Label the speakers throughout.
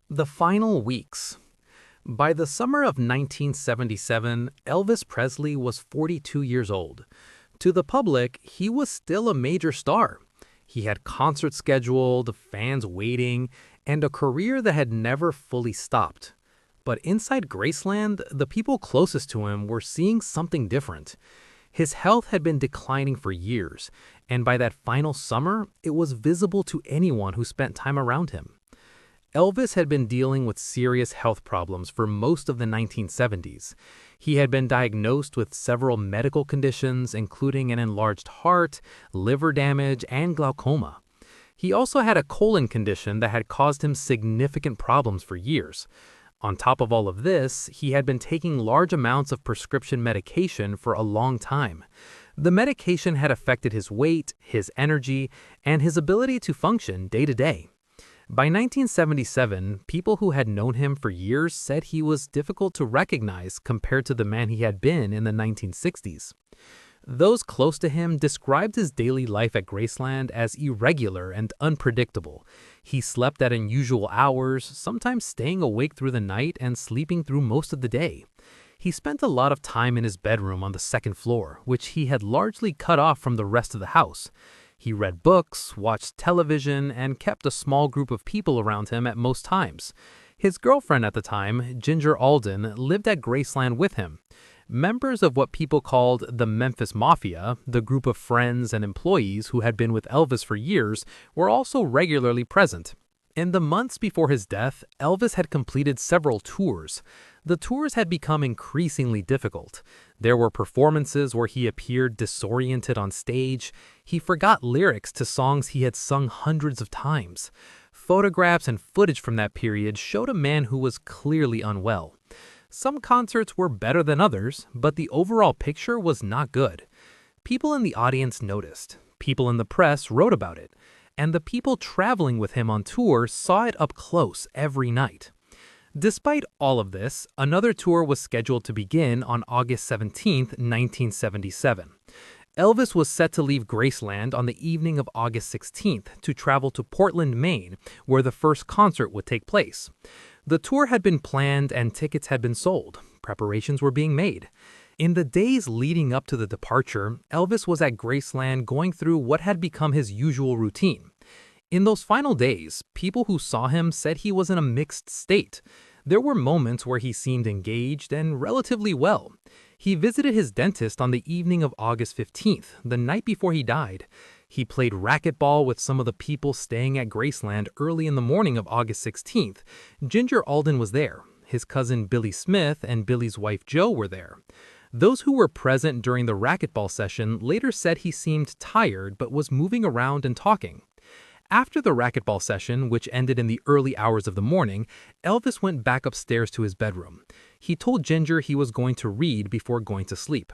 Speaker 1: The final weeks. By the summer of 1977, Elvis Presley was 42 years old. To the public, he was still a major star. He had concerts scheduled, fans waiting, and a career that had never fully stopped. But inside Graceland, the people closest to him were seeing something different. His health had been declining for years, and by that final summer, it was visible to anyone who spent time around him. Elvis had been dealing with serious health problems for most of the 1970s. He had been diagnosed with several medical conditions, including an enlarged heart, liver damage, and glaucoma. He also had a colon condition that had caused him significant problems for years. On top of all of this, he had been taking large amounts of prescription medication for a long time. The medication had affected his weight, his energy, and his ability to function day to day. By 1977, people who had known him for years said he was difficult to recognize compared to the man he had been in the 1960s. Those close to him described his daily life at Graceland as irregular and unpredictable. He slept at unusual hours, sometimes staying awake through the night and sleeping through most of the day. He spent a lot of time in his bedroom on the second floor, which he had largely cut off from the rest of the house. He read books, watched television, and kept a small group of people around him at most times. His girlfriend at the time, Ginger Alden, lived at Graceland with him. Members of what people called the Memphis Mafia, the group of friends and employees who had been with Elvis for years, were also regularly present. In the months before his death, Elvis had completed several tours. The tours had become increasingly difficult. There were performances where he appeared disoriented on stage. He forgot lyrics to songs he had sung hundreds of times. Photographs and footage from that period showed a man who was clearly unwell. Some concerts were better than others, but the overall picture was not good. People in the audience noticed. People in the press wrote about it. And the people traveling with him on tour saw it up close every night. Despite all of this, another tour was scheduled to begin on August 17, 1977. Elvis was set to leave Graceland on the evening of August 16th to travel to Portland, Maine, where the first concert would take place. The tour had been planned and tickets had been sold. Preparations were being made. In the days leading up to the departure, Elvis was at Graceland going through what had become his usual routine. In those final days, people who saw him said he was in a mixed state. There were moments where he seemed engaged and relatively well. He visited his dentist on the evening of August 15th, the night before he died. He played racquetball with some of the people staying at Graceland early in the morning of August 16th. Ginger Alden was there. His cousin Billy Smith and Billy's wife Jo were there. Those who were present during the racquetball session later said he seemed tired but was moving around and talking. After the racquetball session, which ended in the early hours of the morning, Elvis went back upstairs to his bedroom. He told Ginger he was going to read before going to sleep.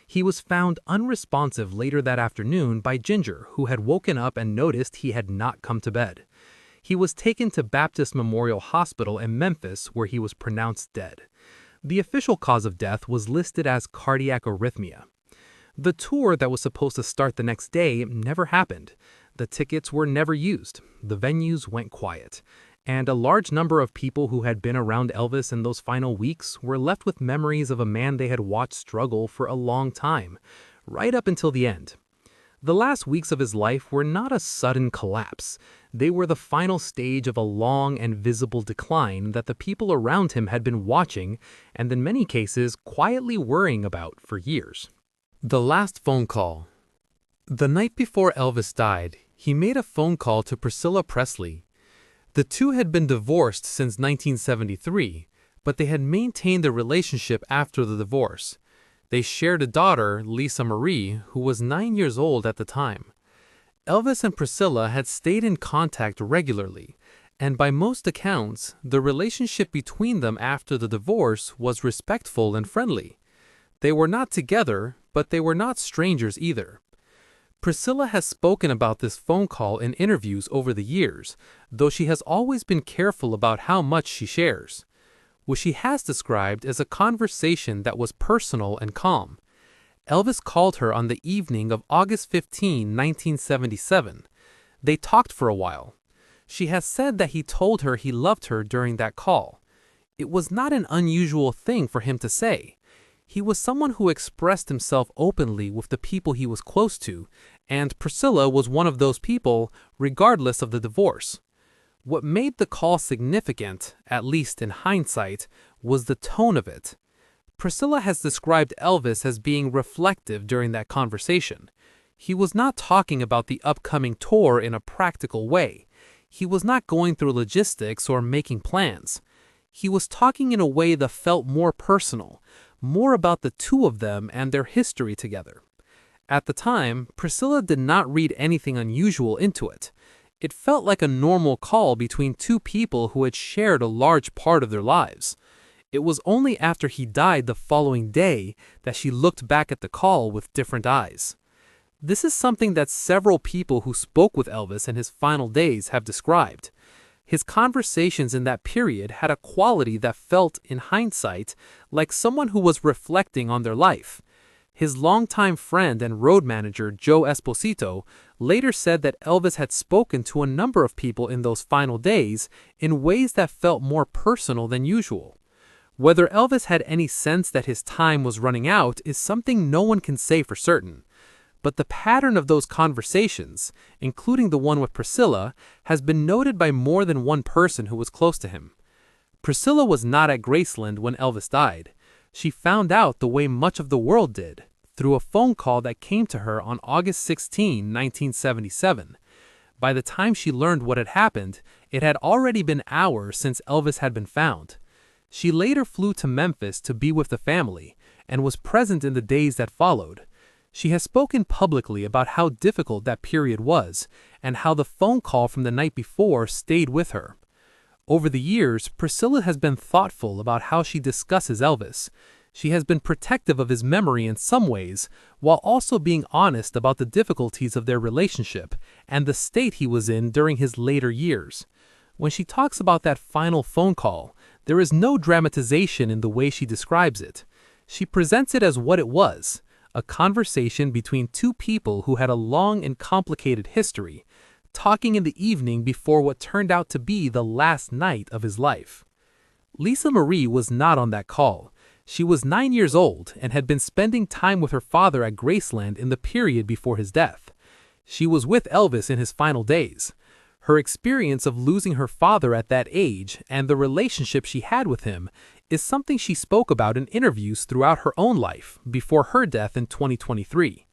Speaker 1: He was found unresponsive later that afternoon by Ginger, who had woken up and noticed he had not come to bed. He was taken to Baptist Memorial Hospital in Memphis, where he was pronounced dead. The official cause of death was listed as cardiac arrhythmia. The tour that was supposed to start the next day never happened. The tickets were never used. The venues went quiet. And a large number of people who had been around Elvis in those final weeks were left with memories of a man they had watched struggle for a long time, right up until the end. The last weeks of his life were not a sudden collapse. They were the final stage of a long and visible decline that the people around him had been watching and in many cases quietly worrying about for years. The last phone call. The night before Elvis died, he made a phone call to Priscilla Presley. The two had been divorced since 1973, but they had maintained a relationship after the divorce. They shared a daughter, Lisa Marie, who was 9 years old at the time. Elvis and Priscilla had stayed in contact regularly, and by most accounts, the relationship between them after the divorce was respectful and friendly. They were not together, but they were not strangers either. Priscilla has spoken about this phone call in interviews over the years, though she has always been careful about how much she shares. What she has described as a conversation that was personal and calm. Elvis called her on the evening of August 15, 1977. They talked for a while. She has said that he told her he loved her during that call. It was not an unusual thing for him to say. He was someone who expressed himself openly with the people he was close to, and Priscilla was one of those people, regardless of the divorce. What made the call significant, at least in hindsight, was the tone of it. Priscilla has described Elvis as being reflective during that conversation. He was not talking about the upcoming tour in a practical way. He was not going through logistics or making plans. He was talking in a way that felt more personal, more about the two of them and their history together. At the time, Priscilla did not read anything unusual into it. It felt like a normal call between two people who had shared a large part of their lives. It was only after he died the following day that she looked back at the call with different eyes. This is something that several people who spoke with Elvis in his final days have described. His conversations in that period had a quality that felt, in hindsight, like someone who was reflecting on their life. His longtime friend and road manager, Joe Esposito, later said that Elvis had spoken to a number of people in those final days in ways that felt more personal than usual. Whether Elvis had any sense that his time was running out is something no one can say for certain. But the pattern of those conversations, including the one with Priscilla, has been noted by more than one person who was close to him. Priscilla was not at Graceland when Elvis died. She found out the way much of the world did, through a phone call that came to her on August 16, 1977. By the time she learned what had happened, it had already been hours since Elvis had been found. She later flew to Memphis to be with the family, and was present in the days that followed. She has spoken publicly about how difficult that period was, and how the phone call from the night before stayed with her. Over the years, Priscilla has been thoughtful about how she discusses Elvis. She has been protective of his memory in some ways, while also being honest about the difficulties of their relationship and the state he was in during his later years. When she talks about that final phone call, there is no dramatization in the way she describes it. She presents it as what it was, a conversation between two people who had a long and complicated history, talking in the evening before what turned out to be the last night of his life. Lisa Marie was not on that call. She was 9 years old and had been spending time with her father at Graceland in the period before his death. She was with Elvis in his final days. Her experience of losing her father at that age and the relationship she had with him is something she spoke about in interviews throughout her own life before her death in 2023.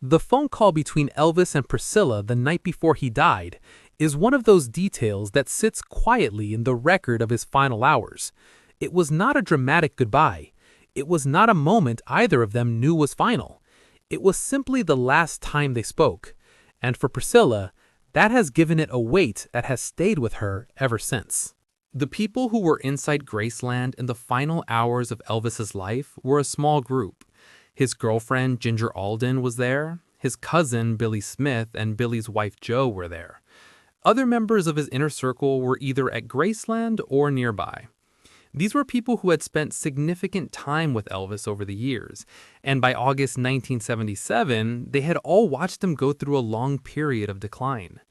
Speaker 1: The phone call between Elvis and Priscilla the night before he died is one of those details that sits quietly in the record of his final hours. It was not a dramatic goodbye. It was not a moment either of them knew was final. It was simply the last time they spoke. And for Priscilla, that has given it a weight that has stayed with her ever since. The people who were inside Graceland in the final hours of Elvis's life were a small group. His girlfriend, Ginger Alden, was there. His cousin, Billy Smith, and Billy's wife, Jo, were there. Other members of his inner circle were either at Graceland or nearby. These were people who had spent significant time with Elvis over the years, and by August 1977, they had all watched him go through a long period of decline.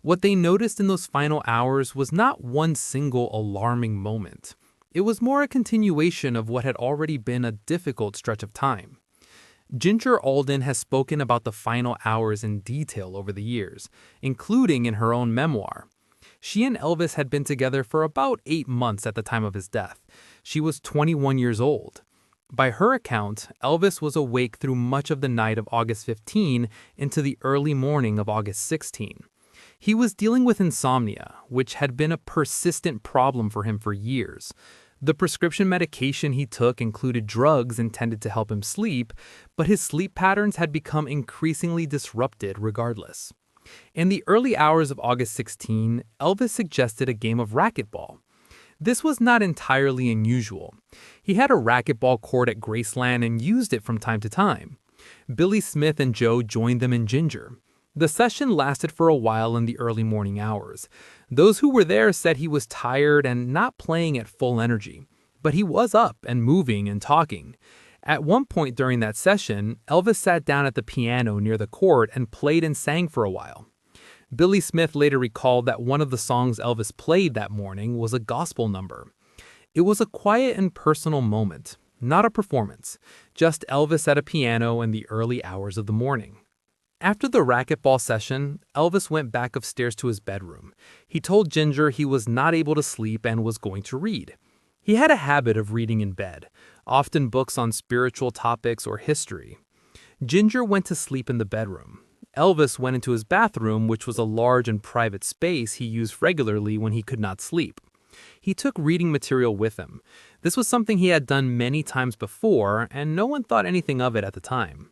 Speaker 1: What they noticed in those final hours was not one single alarming moment. It was more a continuation of what had already been a difficult stretch of time. Ginger Alden has spoken about the final hours in detail over the years, including in her own memoir. She and Elvis had been together for about 8 months at the time of his death. She was 21 years old. By her account, Elvis was awake through much of the night of August 15 into the early morning of August 16. He was dealing with insomnia, which had been a persistent problem for him for years. The prescription medication he took included drugs intended to help him sleep, but his sleep patterns had become increasingly disrupted regardless. In the early hours of August 16, Elvis suggested a game of racquetball. This was not entirely unusual. He had a racquetball court at Graceland and used it from time to time. Billy Smith and Jo joined them in Ginger. The session lasted for a while in the early morning hours. Those who were there said he was tired and not playing at full energy, but he was up and moving and talking. At one point during that session, Elvis sat down at the piano near the court and played and sang for a while. Billy Smith later recalled that one of the songs Elvis played that morning was a gospel number. It was a quiet and personal moment, not a performance, just Elvis at a piano in the early hours of the morning. After the racquetball session, Elvis went back upstairs to his bedroom. He told Ginger he was not able to sleep and was going to read. He had a habit of reading in bed, often books on spiritual topics or history. Ginger went to sleep in the bedroom. Elvis went into his bathroom, which was a large and private space he used regularly when he could not sleep. He took reading material with him. This was something he had done many times before, and no one thought anything of it at the time.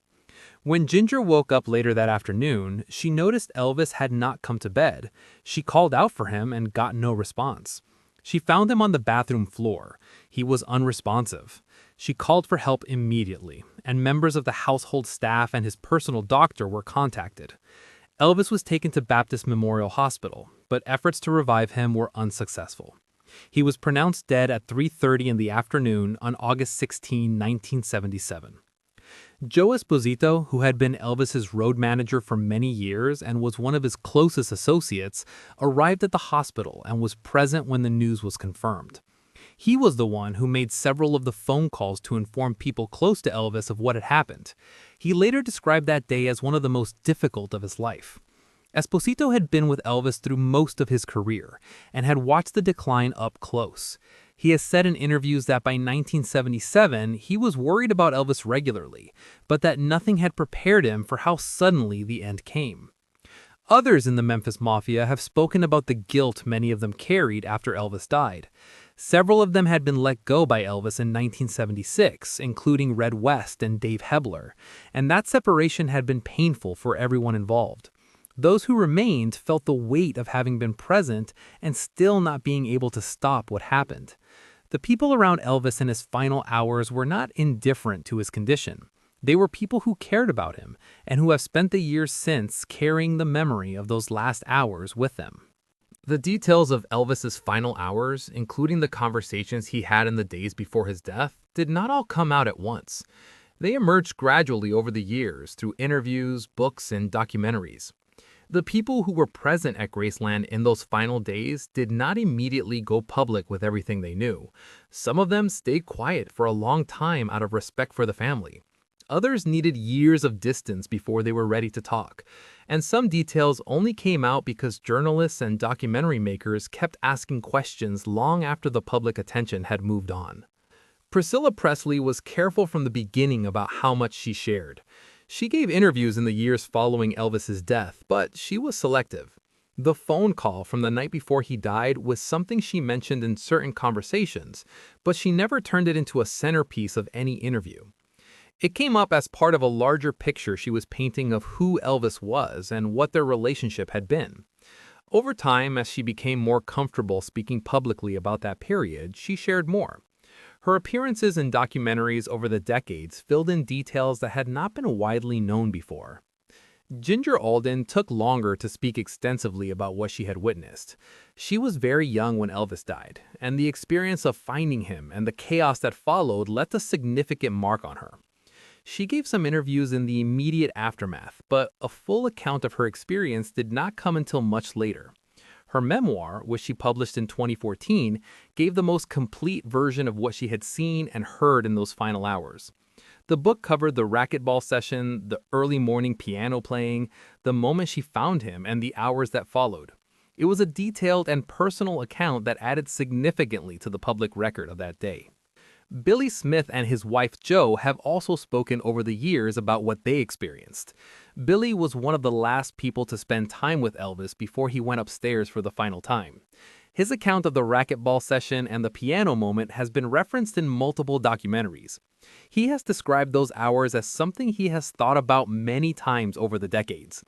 Speaker 1: When Ginger woke up later that afternoon, she noticed Elvis had not come to bed. She called out for him and got no response. She found him on the bathroom floor. He was unresponsive. She called for help immediately, and members of the household staff and his personal doctor were contacted. Elvis was taken to Baptist Memorial Hospital, but efforts to revive him were unsuccessful. He was pronounced dead at 3:30 in the afternoon on August 16, 1977. Joe Esposito, who had been Elvis's road manager for many years and was one of his closest associates, arrived at the hospital and was present when the news was confirmed. He was the one who made several of the phone calls to inform people close to Elvis of what had happened. He later described that day as one of the most difficult of his life. Esposito had been with Elvis through most of his career and had watched the decline up close. He has said in interviews that by 1977, he was worried about Elvis regularly, but that nothing had prepared him for how suddenly the end came. Others in the Memphis Mafia have spoken about the guilt many of them carried after Elvis died. Several of them had been let go by Elvis in 1976, including Red West and Dave Hebler, and that separation had been painful for everyone involved. Those who remained felt the weight of having been present and still not being able to stop what happened. The people around Elvis in his final hours were not indifferent to his condition. They were people who cared about him and who have spent the years since carrying the memory of those last hours with them. The details of Elvis's final hours, including the conversations he had in the days before his death, did not all come out at once. They emerged gradually over the years through interviews, books, and documentaries. The people who were present at Graceland in those final days did not immediately go public with everything they knew. Some of them stayed quiet for a long time out of respect for the family. Others needed years of distance before they were ready to talk. And some details only came out because journalists and documentary makers kept asking questions long after the public attention had moved on. Priscilla Presley was careful from the beginning about how much she shared. She gave interviews in the years following Elvis's death, but she was selective. The phone call from the night before he died was something she mentioned in certain conversations, but she never turned it into a centerpiece of any interview. It came up as part of a larger picture she was painting of who Elvis was and what their relationship had been. Over time, as she became more comfortable speaking publicly about that period, she shared more. Her appearances in documentaries over the decades filled in details that had not been widely known before. Ginger Alden took longer to speak extensively about what she had witnessed. She was very young when Elvis died, and the experience of finding him and the chaos that followed left a significant mark on her. She gave some interviews in the immediate aftermath, but a full account of her experience did not come until much later. Her memoir, which she published in 2014, gave the most complete version of what she had seen and heard in those final hours. The book covered the racquetball session, the early morning piano playing, the moment she found him, and the hours that followed. It was a detailed and personal account that added significantly to the public record of that day. Billy Smith and his wife Jo have also spoken over the years about what they experienced. Billy was one of the last people to spend time with Elvis before he went upstairs for the final time. His account of the racquetball session and the piano moment has been referenced in multiple documentaries. He has described those hours as something he has thought about many times over the decades.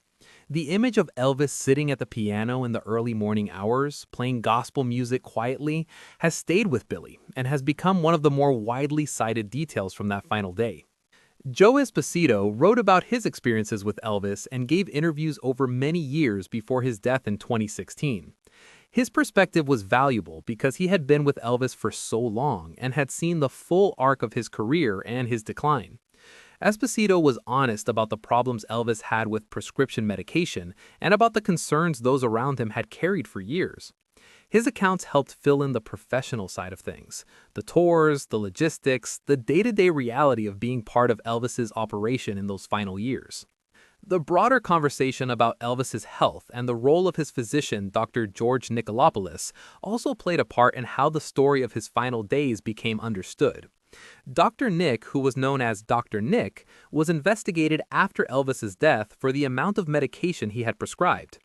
Speaker 1: The image of Elvis sitting at the piano in the early morning hours, playing gospel music quietly, has stayed with Billy and has become one of the more widely cited details from that final day. Joe Esposito wrote about his experiences with Elvis and gave interviews over many years before his death in 2016. His perspective was valuable because he had been with Elvis for so long and had seen the full arc of his career and his decline. Esposito was honest about the problems Elvis had with prescription medication and about the concerns those around him had carried for years. His accounts helped fill in the professional side of things, the tours, the logistics, the day-to-day reality of being part of Elvis's operation in those final years. The broader conversation about Elvis's health and the role of his physician, Dr. George Nikolopoulos, also played a part in how the story of his final days became understood. Dr. Nick, who was known as Dr. Nick, was investigated after Elvis's death for the amount of medication he had prescribed.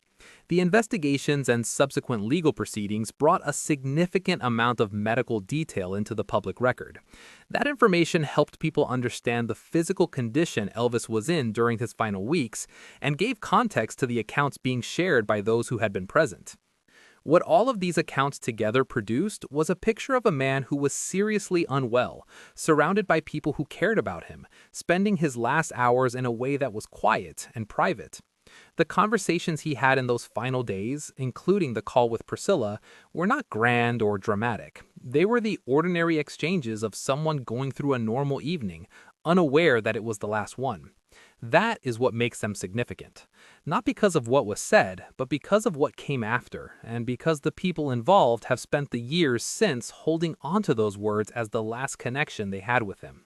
Speaker 1: The investigations and subsequent legal proceedings brought a significant amount of medical detail into the public record. That information helped people understand the physical condition Elvis was in during his final weeks and gave context to the accounts being shared by those who had been present. What all of these accounts together produced was a picture of a man who was seriously unwell, surrounded by people who cared about him, spending his last hours in a way that was quiet and private. The conversations he had in those final days, including the call with Priscilla, were not grand or dramatic. They were the ordinary exchanges of someone going through a normal evening, unaware that it was the last one. That is what makes them significant. Not because of what was said, but because of what came after, and because the people involved have spent the years since holding onto those words as the last connection they had with him.